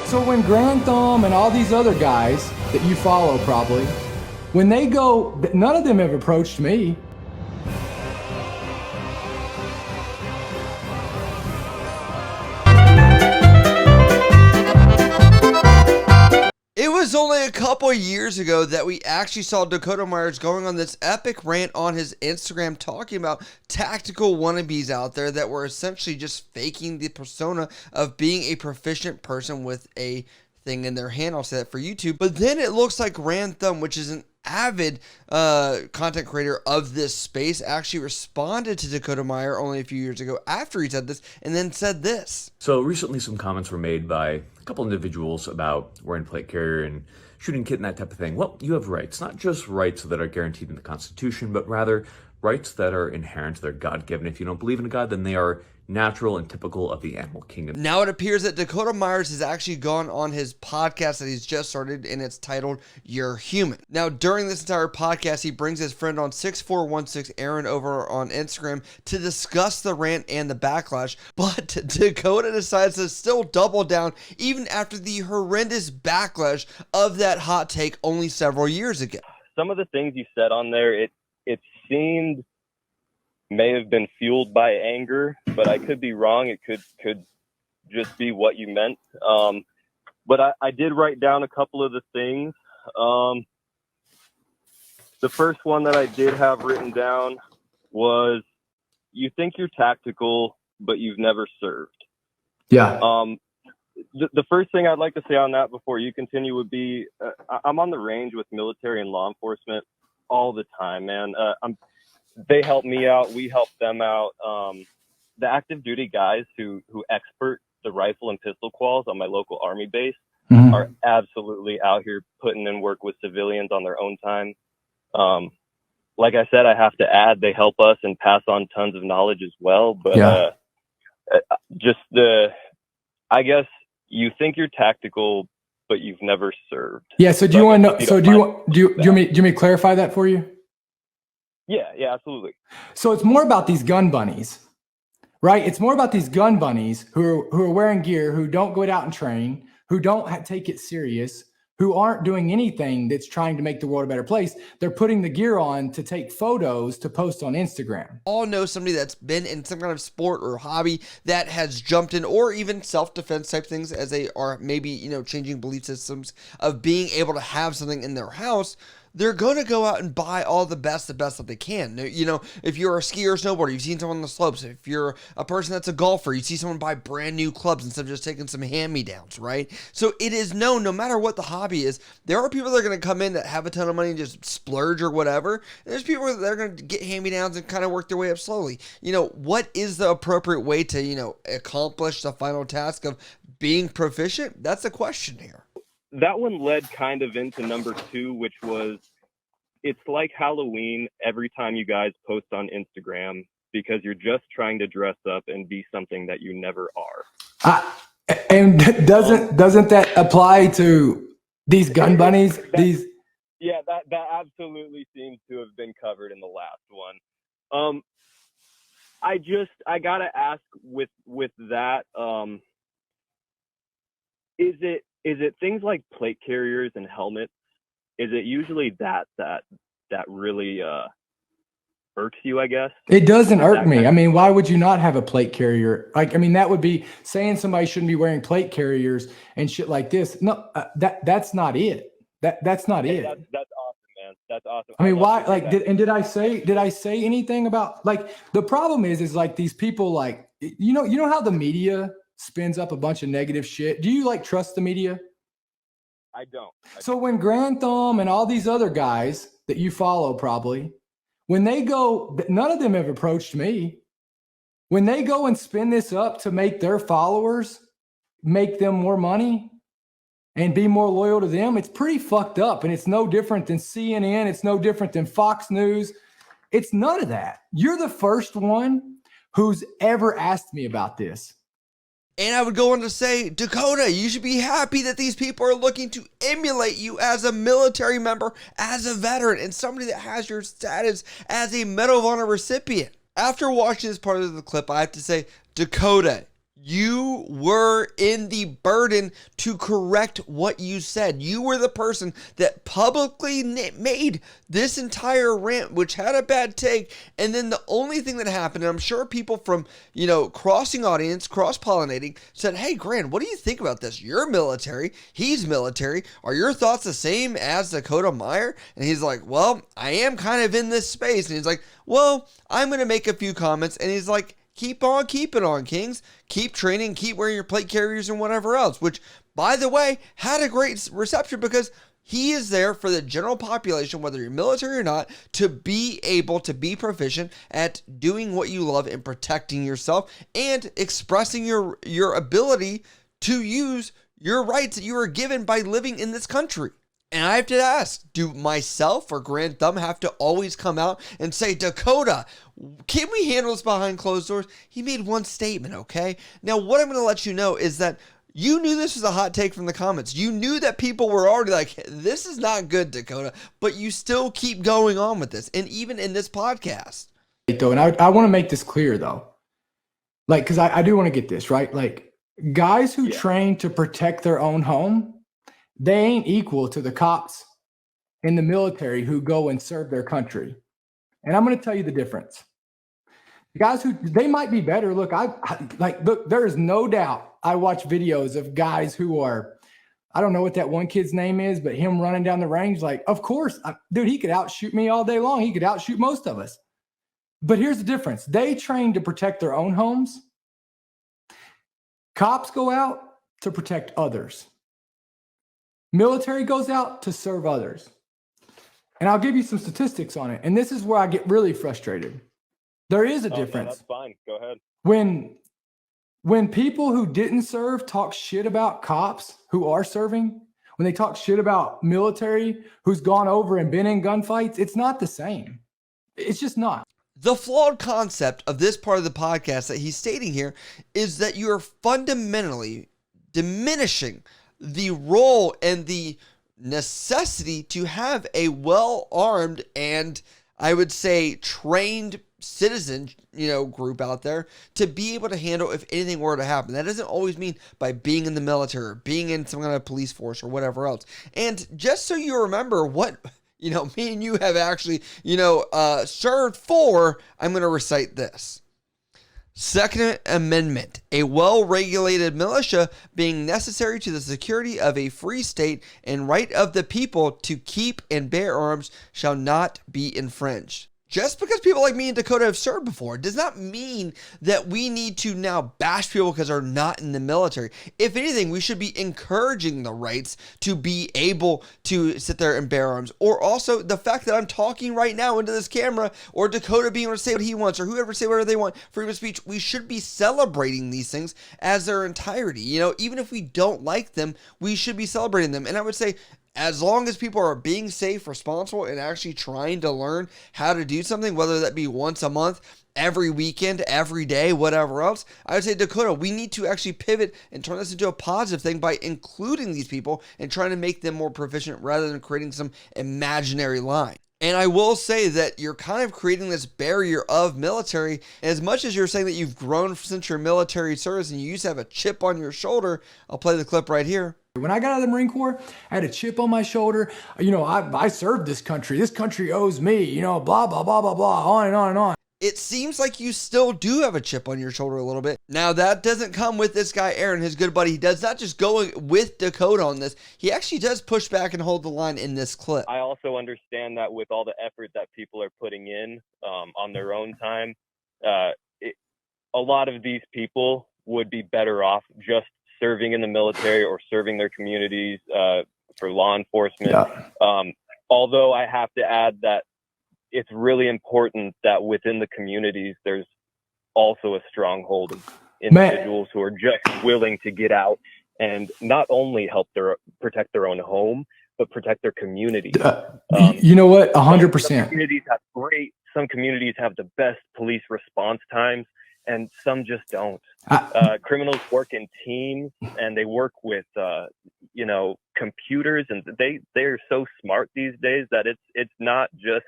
So when Garand and all these other guys that you follow probably, when they go, none of them have approached me. It was only a couple years ago that we actually saw Dakota Meyer going on this epic rant on his Instagram talking about tactical wannabes out there that were essentially just faking the persona of being a proficient person with a thing in their hand. I'll say that for YouTube. But then it looks like Garand, which is an avid content creator of this space, actually responded to Dakota Meyer only a few years ago after he said this, and then said this. So recently some comments were made by a couple individuals about wearing plate carrier and shooting kit and that type of thing. Well, you have rights, not just rights that are guaranteed in the Constitution, but rather rights that are inherent, they're God-given. If you don't believe in a God, then they are natural and typical of the animal kingdom. Now it appears that Dakota Myers has actually gone on his podcast that he's just started, and it's titled You're Human. Now during this entire podcast, he brings his friend on 6416 Aaron over on Instagram to discuss the rant and the backlash, but Dakota decides to still double down even after the horrendous backlash of that hot take only several years ago. Some of the things you said on there, it seemed may have been fueled by anger, but I could be wrong. It could just be what you meant. But I did write down a couple of the things. The first one that I did have written down was, you think you're tactical, but you've never served. Yeah. The first thing I'd like to say on that before you continue would be, I'm on the range with military and law enforcement all the time, man. They help me out. We help them out. The active duty guys who expert the rifle and pistol quals on my local Army base are absolutely out here putting in work with civilians on their own time. Like I said, I have to add, they help us and pass on tons of knowledge as well. But I guess you think you're tactical, but you've never served. Yeah. So do you want to know? So do you want me to clarify that for you? Yeah, absolutely. So it's more about these gun bunnies, right? It's more about these gun bunnies who are wearing gear, who don't go out and train, who don't take it serious, who aren't doing anything that's trying to make the world a better place. They're putting the gear on to take photos to post on Instagram. All know somebody that's been in some kind of sport or hobby that has jumped in, or even self-defense type things, as they are maybe, changing belief systems of being able to have something in their house. They're going to go out and buy all the best that they can. If you're a skier or snowboarder, you've seen someone on the slopes. If you're a person that's a golfer, you see someone buy brand new clubs instead of just taking some hand-me-downs, right? So it is known, no matter what the hobby is, there are people that are going to come in that have a ton of money and just splurge or whatever. And there's people that are going to get hand-me-downs and kind of work their way up slowly. What is the appropriate way to, accomplish the final task of being proficient? That's the question here. That one led kind of into number 2, which was, it's like Halloween every time you guys post on Instagram, because you're just trying to dress up and be something that you never are. And doesn't that apply to these gun bunnies? Yeah, that absolutely seems to have been covered in the last one. I gotta ask with that, is it things like plate carriers and helmets? Is it usually that really irks you, I guess? It doesn't irk me. I mean, why would you not have a plate carrier? That would be saying somebody shouldn't be wearing plate carriers and shit like this. No, that's not it. That's not it. That's awesome, man. That's awesome. I mean, why? Did I say anything about, the problem is these people, you know how the media spins up a bunch of negative shit? Do you trust the media? I don't. So when Garand and all these other guys that you follow probably, when they go, none of them have approached me. When they go and spin this up to make their followers make them more money and be more loyal to them, it's pretty fucked up. And it's no different than CNN. It's no different than Fox News. It's none of that. You're the first one who's ever asked me about this. And I would go on to say, Dakota, you should be happy that these people are looking to emulate you as a military member, as a veteran, and somebody that has your status as a Medal of Honor recipient. After watching this part of the clip, I have to say, Dakota, You were in the burden to correct what you said. You were the person that publicly made this entire rant, which had a bad take. And then the only thing that happened, and I'm sure people from, crossing audience, cross-pollinating, said, hey, Garand, what do you think about this? You're military. He's military. Are your thoughts the same as Dakota Meyer? And he's like, well, I am kind of in this space. And he's like, well, I'm going to make a few comments. And he's like, keep on keeping on, Kings. Keep training, keep wearing your plate carriers and whatever else, which, by the way, had a great reception because he is there for the general population, whether you're military or not, to be able to be proficient at doing what you love and protecting yourself and expressing your ability to use your rights that you are given by living in this country. And I have to ask, do myself or Grand Thumb have to always come out and say, Dakota, can we handle this behind closed doors? He made one statement, okay? Now, what I'm going to let you know is that you knew this was a hot take from the comments. You knew that people were already like, this is not good, Dakota, but you still keep going on with this. And even in this podcast. And I want to make this clear, though. Like, because I do want to get this, right? Like, guys who train to protect their own home, they ain't equal to the cops in the military who go and serve their country. And I'm going to tell you the difference. The guys they might be better. Look, look, there is no doubt I watch videos of guys who are, I don't know what that one kid's name is, but him running down the range, like, of course, dude, he could outshoot me all day long. He could outshoot most of us. But here's the difference. They train to protect their own homes. Cops go out to protect others. Military goes out to serve others. And I'll give you some statistics on it. And this is where I get really frustrated. There is a difference. No, that's fine. Go ahead. When people who didn't serve talk shit about cops who are serving, when they talk shit about military who's gone over and been in gunfights, it's not the same. It's just not. The flawed concept of this part of the podcast that he's stating here is that you are fundamentally diminishing the role and the necessity to have a well-armed and, I would say, trained citizen, group out there to be able to handle if anything were to happen. That doesn't always mean by being in the military or being in some kind of police force or whatever else. And just so you remember what, me and you have actually, served for, I'm going to recite this. Second Amendment, a well-regulated militia being necessary to the security of a free state and right of the people to keep and bear arms shall not be infringed. Just because people like me and Dakota have served before does not mean that we need to now bash people because they're not in the military. If anything, we should be encouraging the rights to be able to sit there and bear arms. Or also the fact that I'm talking right now into this camera, or Dakota being able to say what he wants, or whoever say whatever they want, freedom of speech. We should be celebrating these things as their entirety. Even if we don't like them, we should be celebrating them. And I would say, as long as people are being safe, responsible, and actually trying to learn how to do something, whether that be once a month, every weekend, every day, whatever else, I would say, Dakota, we need to actually pivot and turn this into a positive thing by including these people and trying to make them more proficient rather than creating some imaginary line. And I will say that you're kind of creating this barrier of military. As much as you're saying that you've grown since your military service and you used to have a chip on your shoulder, I'll play the clip right here. When I got out of the Marine Corps, I had a chip on my shoulder. I served this country. This country owes me, blah, blah, blah, blah, blah, on and on and on. It seems like you still do have a chip on your shoulder a little bit. Now, that doesn't come with this guy, Aaron, his good buddy. He does not just go with Dakota on this. He actually does push back and hold the line in this clip. I also understand that with all the effort that people are putting in on their own time, a lot of these people would be better off just serving in the military or serving their communities for law enforcement. Yeah. Although I have to add that it's really important that within the communities, there's also a stronghold of individuals who are just willing to get out and not only help protect their own home, but protect their community. You know what? 100%. Some communities have the best police response times, and some just don't. Criminals work in teams, and they work with, computers, and they're so smart these days that it's not just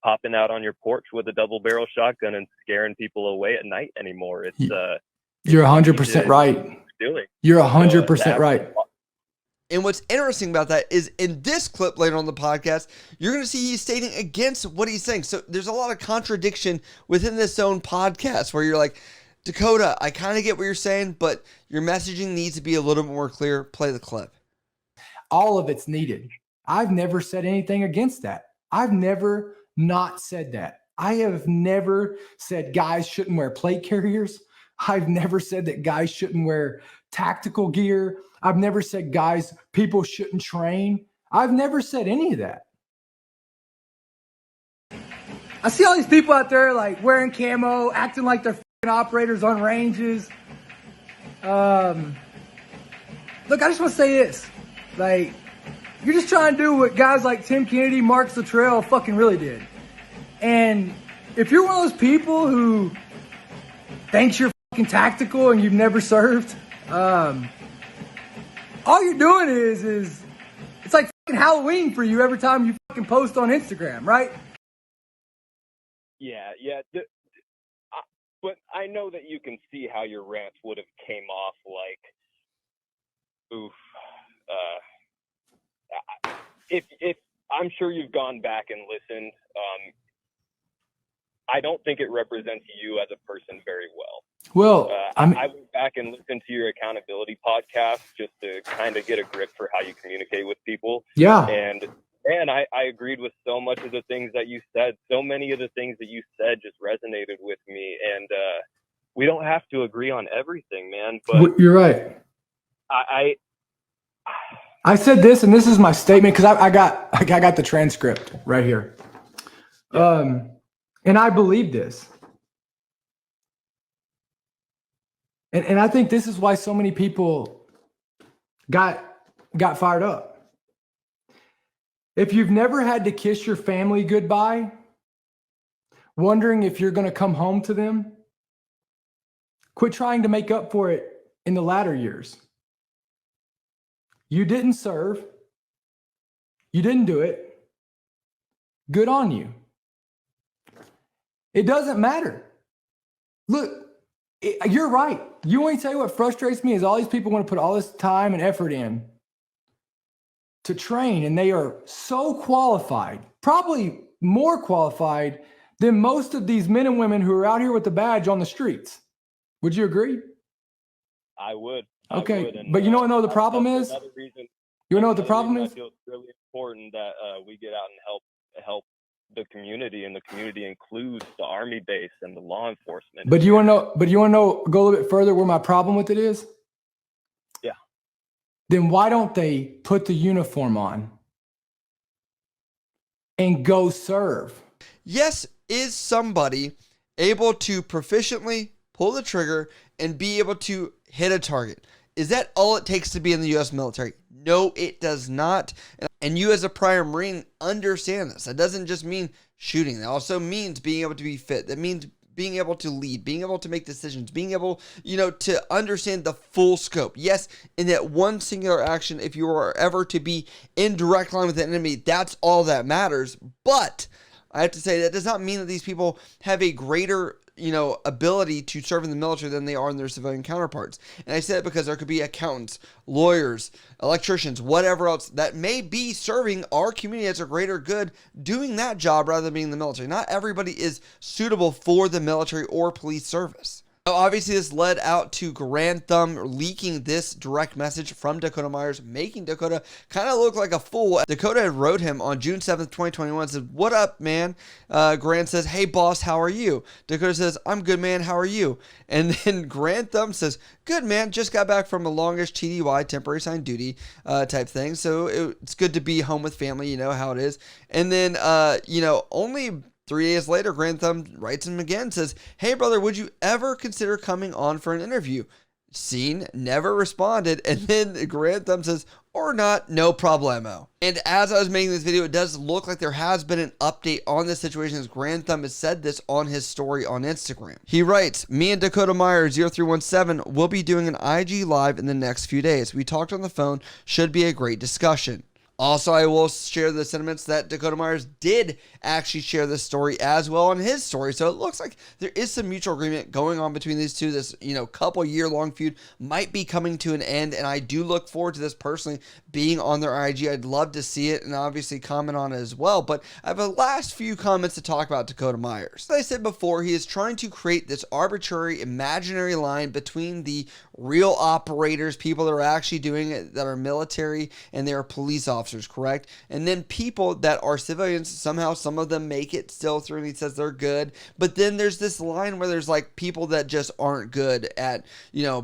popping out on your porch with a double barrel shotgun and scaring people away at night anymore. You're 100% right. Doing. You're 100% right. And what's interesting about that is in this clip later on the podcast, you're going to see he's stating against what he's saying. So there's a lot of contradiction within this own podcast where you're like, Dakota, I kind of get what you're saying, but your messaging needs to be a little bit more clear. Play the clip. All of it's needed. I've never said anything against that. I've never not said that. I have never said guys shouldn't wear plate carriers. I've never said that guys shouldn't wear tactical gear. I've never said people shouldn't train. I've never said any of that. I see all these people out there like wearing camo, acting like they're operators on ranges. Look, I just want to say this. Like, you're just trying to do what guys like Tim Kennedy, Mark Luttrell fucking really did. And if you're one of those people who thinks you're fucking tactical and you've never served, all you're doing is it's like fucking Halloween for you every time you fucking post on Instagram, right? Yeah. But I know that you can see how your rants would have came off like, oof. If I'm sure you've gone back and listened, I don't think it represents you as a person very well. Well, I went back and listened to your accountability podcast just to kind of get a grip for how you communicate with people. Yeah. And I agreed with so much of the things that you said. So many of the things that you said just resonated with me. And we don't have to agree on everything, man. But you're right. I said this, and this is my statement because I got the transcript right here. And I believe this. And I think this is why so many people got fired up. If you've never had to kiss your family goodbye, wondering if you're going to come home to them, quit trying to make up for it in the latter years. You didn't serve. You didn't do it. Good on you. It doesn't matter. Look, you're right. You want to tell you what frustrates me is all these people want to put all this time and effort in to train, and they are so qualified, probably more qualified than most of these men and women who are out here with the badge on the streets. Would you agree? I would. Okay, but you know what the problem is? Another reason, you know what the problem is? I feel it's really important that we get out and help the community, and the community includes the Army base and the law enforcement. But you want to know, go a little bit further where my problem with it is? Yeah. Then why don't they put the uniform on and go serve? Yes, is somebody able to proficiently pull the trigger and be able to hit a target? Is that all it takes to be in the U.S. military? No, it does not. And you as a prior Marine understand this. That doesn't just mean shooting. That also means being able to be fit. That means being able to lead, being able to make decisions, being able, to understand the full scope. Yes, in that one singular action, if you are ever to be in direct line with the enemy, that's all that matters. But I have to say that does not mean that these people have a greater ability to serve in the military than they are in their civilian counterparts. And I say that because there could be accountants, lawyers, electricians, whatever else that may be serving our community as a greater good doing that job rather than being in the military. Not everybody is suitable for the military or police service. Now, obviously, this led out to Garand leaking this direct message from Dakota Myers, making Dakota kind of look like a fool. Dakota had wrote him on June 7th, 2021, said, "What up, man?" Garand says, "Hey, boss, how are you?" Dakota says, "I'm good, man. How are you?" And then Garand says, "Good, man. Just got back from a longish TDY, temporary assigned duty type thing. So it's good to be home with family. You know how it is." And then, only 3 days later, Garand writes him again, says, "Hey, brother, would you ever consider coming on for an interview?" Seen, never responded. And then Garand says, "Or not, no problemo." And as I was making this video, it does look like there has been an update on this situation, as Garand has said this on his story on Instagram. He writes, "Me and Dakota Meyer 0317 will be doing an IG live in the next few days. We talked on the phone, should be a great discussion. Also, I will share the sentiments that Dakota Myers did actually share this story as well in his story. So it looks like there is some mutual agreement going on between these two. This, couple year long feud might be coming to an end. And I do look forward to this personally being on their IG. I'd love to see it and obviously comment on it as well. But I have a last few comments to talk about Dakota Myers. As I said before, he is trying to create this arbitrary, imaginary line between the real operators, people that are actually doing it, that are military and they are police officers, correct? And then people that are civilians, somehow some of them make it still through, and he says they're good. But then there's this line where there's like people that just aren't good at,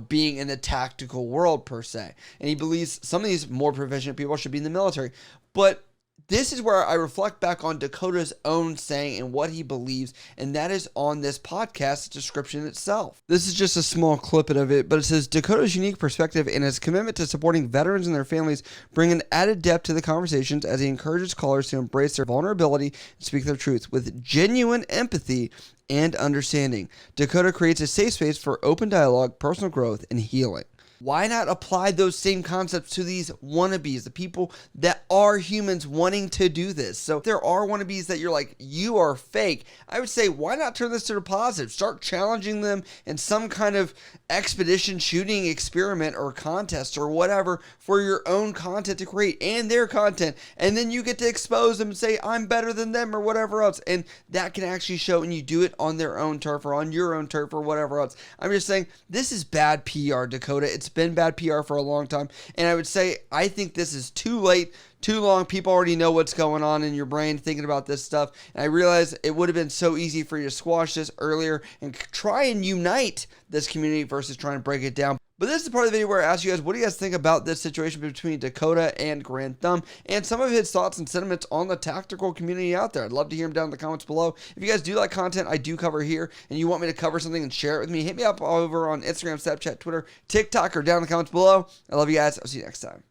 being in the tactical world per se. And he believes some of these more proficient people should be in the military. But this is where I reflect back on Dakota's own saying and what he believes, and that is on this podcast description itself. This is just a small clip of it, but it says, Dakota's unique perspective and his commitment to supporting veterans and their families bring an added depth to the conversations as he encourages callers to embrace their vulnerability and speak their truth with genuine empathy and understanding. Dakota creates a safe space for open dialogue, personal growth, and healing. Why not apply those same concepts to these wannabes, the people that are humans wanting to do this? So if there are wannabes that you're like, you are fake, I would say, why not turn this to the positive? Start challenging them in some kind of expedition shooting experiment or contest or whatever for your own content to create and their content. And then you get to expose them and say, I'm better than them or whatever else. And that can actually show, and you do it on their own turf or on your own turf or whatever else. I'm just saying, this is bad PR, Dakota. It's been bad PR for a long time, and I would say I think this is too late, too long. People already know what's going on in your brain thinking about this stuff, and I realize it would have been so easy for you to squash this earlier and try and unite this community versus trying to break it down. But this is the part of the video where I ask you guys, what do you guys think about this situation between Dakota and Garand and some of his thoughts and sentiments on the tactical community out there? I'd love to hear them down in the comments below. If you guys do like content I do cover here and you want me to cover something and share it with me, hit me up over on Instagram, Snapchat, Twitter, TikTok, or down in the comments below. I love you guys. I'll see you next time.